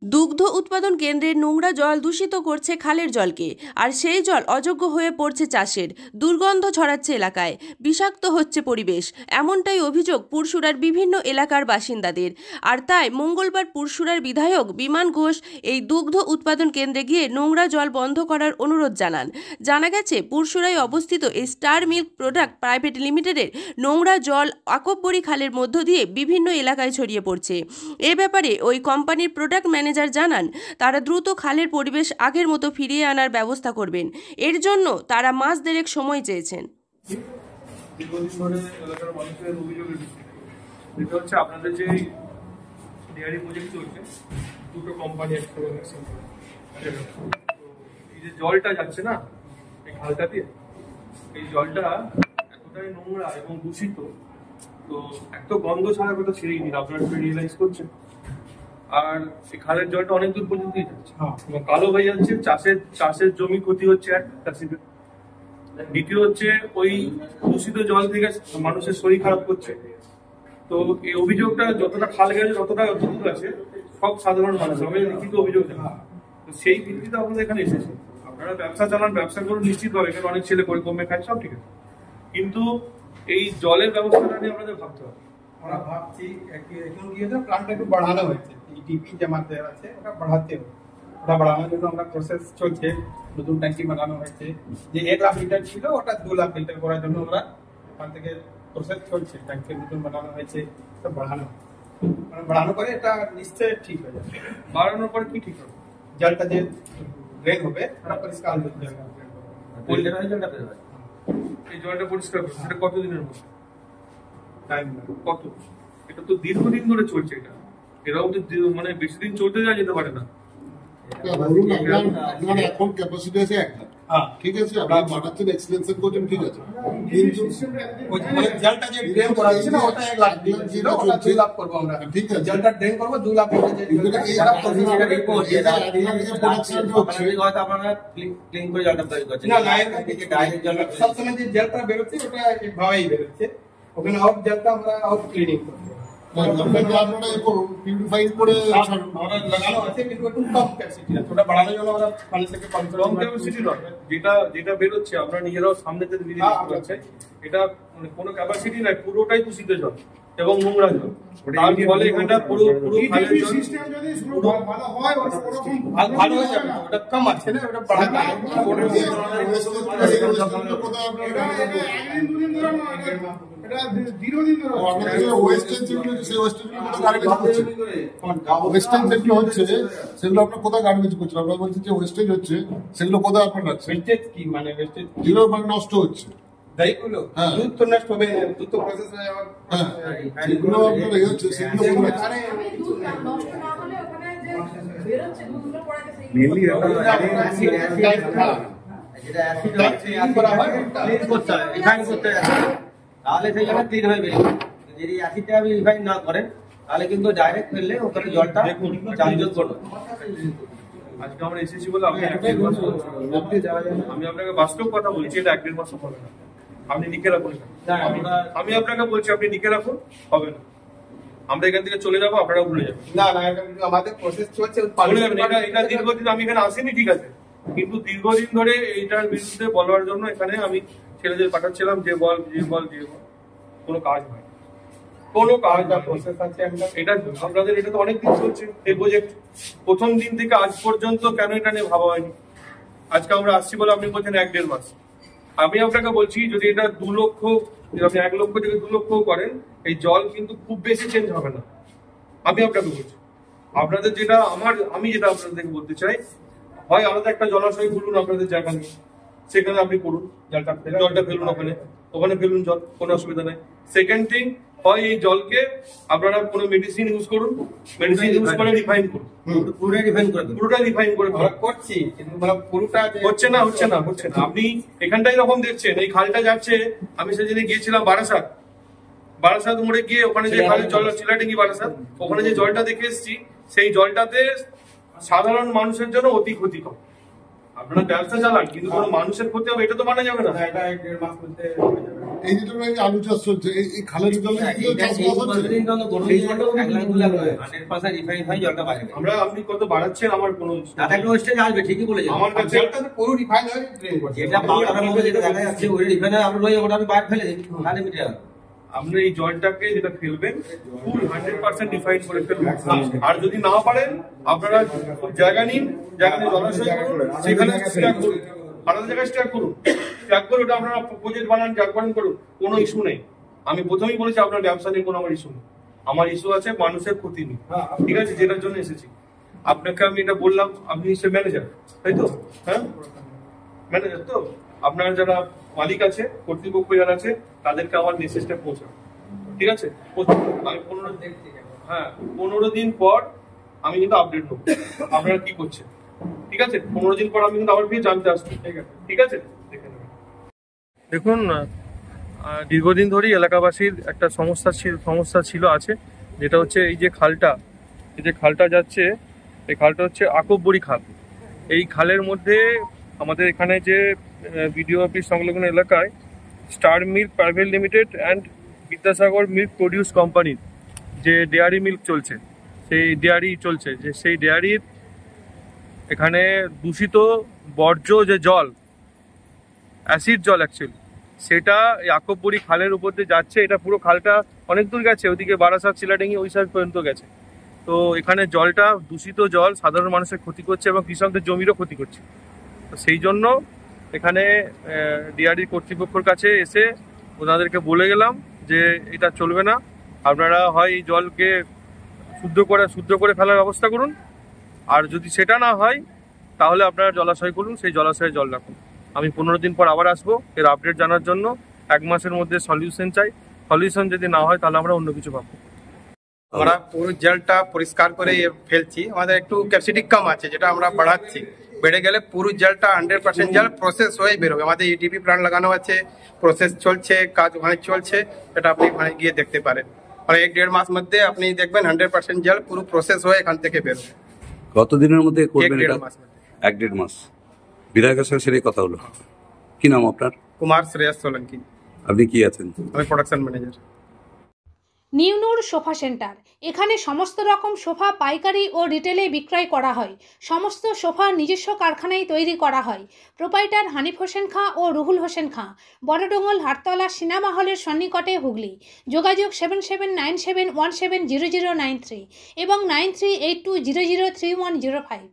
দুগ্ধ উৎপাদন কেন্দ্রের নোংরা জল দূষিত করছে খালের জলকে, আর সেই জল অযোগ্য হয়ে পড়ছে চাষের। দুর্গন্ধ ছড়াচ্ছে এলাকায়, বিষাক্ত হচ্ছে পরিবেশ, এমনটাই অভিযোগ পুরসুরার বিভিন্ন এলাকার বাসিন্দাদের। আর তাই মঙ্গলবার পুরসুরার বিধায়ক বিমান ঘোষ এই দুগ্ধ উৎপাদন কেন্দ্রে গিয়ে নোংরা জল বন্ধ করার অনুরোধ জানান। জানা গেছে, পুরসুরায় অবস্থিত এই স্টার মিল্ক প্রোডাক্ট প্রাইভেট লিমিটেডের নোংরা জল আকববরী খালের মধ্য দিয়ে বিভিন্ন এলাকায় ছড়িয়ে পড়ছে। এ ব্যাপারে ওই কোম্পানির প্রোডাক্ট ম্যানেজার জানান, তারা দ্রুত খালের পরিবেশ আগের মতো ফিরিয়ে আনার ব্যবস্থা করবেন। এর জন্য তারা মাস দেড়েক সময় চেয়েছেন। আপনাদের যে ডেয়ারি প্রজেক্ট চলছে, দুটো কোম্পানি এই যে জলটা যাচ্ছে না এই খালটা দিয়ে, এই জলটা এতটাই নোংরা এবং দূষিত, তো এত গন্ধ ছাড়া কথা ছেড়েই দিন, আপনারা একটু রিয়েলাইজ করছেন। আর এই খালের জলটা অনেক দূর পর্যন্তই যাচ্ছে এবং কালো হয়ে যাচ্ছে, চাষের জমি ক্ষতি হচ্ছে এক চাষিদের। দ্বিতীয় হচ্ছে ওই দূষিত জল থেকে মানুষের শরীর খারাপ করছে। তো এই অভিযোগটা যতটা খাল গেছে যতটা দূর আছে সব সাধারণ মানুষ আমি লিখিত অভিযোগ জানাই। তো সেই ভিত্তিতে আপনাদের এখানে এসেছে। আপনারা ব্যবসা চালান, ব্যবসা করুন নিশ্চিতভাবে, এখানে অনেক ছেলে করে কমে খায়, সব ঠিক আছে, কিন্তু এই জলের ব্যবস্থাটা নিয়ে আপনাদের ভাবতে হবে। আমরা ভাবছি এখন গিয়ে প্ল্যানটা একটু বাড়ানো হয়েছে, ডিপি জমাতে আছে, ওটা বাড়াতে হবে। ওটা বাড়ানোর জন্য আমরা প্রসেস চলছে, নতুন ট্যাঙ্কি বানানো হয়েছে। যে 1 লাখ লিটার ছিল ওটা 2 লাখ লিটার করার জন্য আমরা ওখান থেকে প্রসেস চলছে, ট্যাঙ্কি নতুন বানানো হয়েছে, তো বাড়ানো মানে বাড়ানোর পরে এটা নিশ্চয়ই ঠিক হয়ে যাবে। বাড়ানোর পরে কি ঠিক হবে? জলটা যে ড্রেন হবে ওটা পরিষ্কার হবে। এই জলটা পরিষ্কার হবে সেটা কতদিনের মধ্যে? টাইম কত? এটা তো দীর্ঘদিন ধরে চলছে, এটা এরকম তো মানে বেশি দিন চলতে যাওয়া যেতে পারে না। আপনার এখন ক্যাপাসিটি আছে 1 লাখ, ঠিক আছে, আপনি বানাচ্ছেন এক্সটেনশন করছেন, ঠিক আছে, কিন্তু জলটা যে ড্রেন করা হচ্ছে না ওটা 1 লাখ ছিল, ওটা 2 লাখ করব আমরা, ঠিক আছে, জলটা ড্রেন করব 2 লাখ লিটার। যে এটা রিপোর্ট যেটা প্রোডাকশন হচ্ছে হয়তো আপনারা ক্লিন করে জলটা তৈরি করছেন না, ডাইরেক্ট জলটা সব সময় যে জলটা বের হচ্ছে ওটা এইভাবেই বের হচ্ছে, ওখানে আউট জলটা আমরা আউট ক্লিনিং করব। আপনারা পিউরিফাই করে আমরা লাগানো আছে, কিন্তু একটু কম ক্যাপাসিটি আছে, ওটা বাড়ানোর জন্য আমরা পানি থেকে কম ক্যাপাসিটি নয়, যেটা বেরোচ্ছে আমরা নিজেরাও সামনে থেকে দিদি করছে, এটা মানে কোনো ক্যাপাসিটি নয়, পুরোটাই দূষিত জল এবং নোংরা জল। তার ফলে এখানটা পুরো খালের জল সিস্টেম যদি ভালো হয় ওটা ভালো হয়ে যাবে, ওটা কম আছে না, ওটা বাড়াতে এটা দীর্ঘদিন ধরে ওয়েস্টার্ন যেগুলো সেই ওয়েস্টার্ন যেগুলো হচ্ছে সেগুলো আপনার কোথায় গার্বেজ করছেন? আপনারা বলছেন যে ওয়েস্টেজ হচ্ছে, সেগুলো কোথায় আপনার রাখছেন? ওয়েস্টেজ কি মানে ওয়েস্টেজ যেগুলো মানে নষ্ট হচ্ছে, দাইগুলো দুধ তো নষ্ট হবে, দুধ তো প্রসেস হয়ে যাবে, যেগুলো আপনার এই হচ্ছে সেগুলো নষ্ট না হলে ওখানে যে বের হচ্ছে দুধগুলো পড়ে গেছে মেইনলি যেটা অ্যাসিড করা হয় ক্লিন করতে হয়, রিফাইন করতে হয়, তাহলে সেই জন্য ক্লিন হয়ে বেরিয়ে। যদি অ্যাসিডটা আপনি রিফাইন না করেন তাহলে কিন্তু ডাইরেক্ট ফেললে ওখানে জলটা চাঞ্চল্য করবে। আজকে আমরা এসেছি বলে আমি আপনাকে বাস্তব কথা বলছি, এটা 1-1.5 মাস হবে না, আপনি লিখে রাখুন। আমি আপনাকে বলছি আপনি লিখে রাখুন, হবে না, আমরা এখান থেকে চলে যাবো, আপনারা ভুলে যাবেন। না না, আমাদের প্রসেস চলছে, ভুলে যাবেন। এটা দীর্ঘদিন আমি এখানে আসিনি, ঠিক আছে, কিন্তু দীর্ঘদিন ধরে এইটার বিরুদ্ধে বলার জন্য এখানে আমি ছেলেদের পাঠাচ্ছিলাম, যে বল কোনো কাজ হয়, কোনো কাজ না। প্রসেস আছে এটা আপনাদের, এটা তো অনেক দিন চলছে এই প্রজেক্ট, প্রথম দিন থেকে আজ পর্যন্ত কেন এটা নিয়ে ভাবা হয়নি? আজকে আমরা আসছি বলে আপনি বলছেন 1-1.5 মাস। আমি আপনাকে বলছি যদি এটা 2 লক্ষ, আপনি 1 লক্ষ থেকে 2 লক্ষ করেন, এই জল কিন্তু খুব বেশি চেঞ্জ হবে না। আমি আপনাকে বলছি, আপনাদের যেটা আমি যেটা আপনাদেরকে বলতে চাই, হয় আলাদা একটা জলাশয় খুলুন আপনাদের জায়গা নিয়ে, সেখানে আপনি করুন, জলটা ফেলুন, ওখানে ফেলুন জল, কোনো অসুবিধা নেই। সেকেন্ড থিং, হয় এই জলকে আপনারা কোনো মেডিসিন ইউজ করুন, মেডিসিন ইউজ করে রিফাইন করুন, পুরোটাই রিফাইন করে করছি, কিন্তু পুরোটা হচ্ছে না। আপনি এখানটাই এরকম দেখছেন, এই খালটা যাচ্ছে, আমি সেদিনে গিয়েছিলাম বারাসাত মোড়ে গিয়ে ওখানে যে খালের জল, চিলাডিঙ্গি বারাসাত, ওখানে যে জলটা দেখে এসেছি, সেই জলটাতে সাধারণ মানুষের জন্য অতি ক্ষতিকর। আপনারা ব্যবসা চালান কিন্তু কোনো মানুষের ক্ষতি হবে এটা তো মানা যাবে না। এটা 1-1.5 মাস মধ্যে এই যেটা এই যে আলু চাষ চলছে এই খালের জলে কি চাষবাস হচ্ছে? আপনি কত বাড়াচ্ছেন আমার কোনো তাতে একটা ওয়েস্টেজ আসবে, ঠিকই বলেছেন। আমার কাছে জলটা তো পুরো রিফাইন হয়ে ড্রেন করছে। যেটা বাংলার মধ্যে যেটা দেখা যাচ্ছে ওই রিফাইনার আমরা রয়ে ওটা আমি বাইরে ফেলে দিই, তাহলে মিটে যাবে। আপনি এই জলটাকে যেটা ফেলবেন ফুল 100% রিফাইন করে ফেলবেন। আর যদি না পারেন আপনারা জায়গা নিন, জায়গা নিয়ে জলাশয় করুন, সেখানে স্ট্যাক করুন, আলাদা জায়গায় স্ট্যাক করুন, স্ট্যাক করে ওটা আপনারা প্রজেক্ট বানান, জাগ বানান করুন, কোনো ইস্যু নেই। আমি প্রথমেই বলেছি আপনার ব্যবসা নিয়ে কোনো আমার ইস্যু নেই, আমার ইস্যু আছে মানুষের ক্ষতি নেই, ঠিক আছে, যেটার জন্য এসেছি। আপনাকে আমি এটা বললাম, আপনি নিশ্চয়ই ম্যানেজার, তাই তো? হ্যাঁ, ম্যানেজার তো। আপনার যারা মালিক আছে, কর্তৃপক্ষ যারা আছে, তাদেরকে আমার মেসেজটা পৌঁছান, ঠিক আছে? আমি 15 দিন পর আমি কিন্তু আপডেট নেবো আপনারা কি করছে, ঠিক আছে? 15 দিন পর আমি কিন্তু আবার ফিরে জানতে আসবো, ঠিক আছে? দেখে নেবেন। দেখুন, দীর্ঘদিন ধরেই এলাকাবাসীর একটা সমস্যা ছিল আছে, যেটা হচ্ছে এই যে খালটা যাচ্ছে, এই খালটা হচ্ছে আকববড়ি খাল। এই খালের মধ্যে আমাদের এখানে যে বিডিও অফিস সংলগ্ন এলাকায় star milk private limited and Vidyasagar milk produce কোম্পানির যে ডেয়ারি মিল্ক চলছে, সেই ডেয়ারির এখানে দূষিত বর্জ্য যে জল, অ্যাসিড জল অ্যাকচুয়ালি, সেটা এই আকববড়ি খালের উপর দিয়ে যাচ্ছে। এটা পুরো খালটা অনেক দূর গেছে, ওদিকে বারাসাত, চিলাডাঙ্গি ওই সাইড পর্যন্ত গেছে। তো এখানে জলটা, দূষিত জল সাধারণ মানুষের ক্ষতি করছে এবং কৃষকদের জমিরও ক্ষতি করছে। তো সেই জন্য এখানে ডিআরডি কর্তৃপক্ষের কাছে এসে ওনাদেরকে বলে গেলাম যে এটা চলবে না, আপনারা হয় এই জলকে শুদ্ধ করে ফেলার ব্যবস্থা করুন, আর যদি সেটা না হয় তাহলে আপনারা জলাশয় করুন, সেই জলাশয়ে জল রাখুন। আমি 15 দিন পর আবার আসবো এর আপডেট জানার জন্য। 1 মাসের মধ্যে সলিউশন চাই, সলিউশন যদি না হয় তাহলে আমরা অন্য কিছু ভাববো। আমরা পুরো জলটা পরিষ্কার করে ফেলছি, আমাদের একটু ক্যাপাসিটি কম আছে, যেটা আমরা বাড়াচ্ছি। বেড়ে গেলে পুরো জলটা 100% জল প্রসেস হয়ে বেরোবে। আমাদের ইটিপি প্ল্যান্ট লাগানো আছে, প্রসেস চলছে, কাজ ওখানে চলছে, এটা আপনি ওখানে গিয়ে দেখতে পারেন। আর 1-1.5 মাস মধ্যে আপনি দেখবেন 100% জল পুরো প্রসেস হয়ে এখান থেকে বেরোবে। কতদিনের মধ্যে করবেন এটা? 1-1.5 মাস মধ্যে। 1-1.5 মাস। বিধায়কের সঙ্গে সেটাই কথা হলো। কি নাম আপনার? কুমার শ্রেয়স সোলঙ্কি। আপনি কি আছেন? আমি প্রোডাকশন ম্যানেজার। নিউনুর সোফা সেন্টার, এখানে সমস্ত রকম সোফা পাইকারি ও রিটেলে বিক্রয় করা হয়। সমস্ত সোফা নিজস্ব কারখানায় তৈরি করা হয়। প্রোপাইটার হানিফ হোসেন খাঁ ও রুহুল হোসেন খাঁ, বড়ডোঙ্গল হাটতলা সিনেমা হলের সন্নিকটে, হুগলি। যোগাযোগ 7797170093 এবং 9382003105।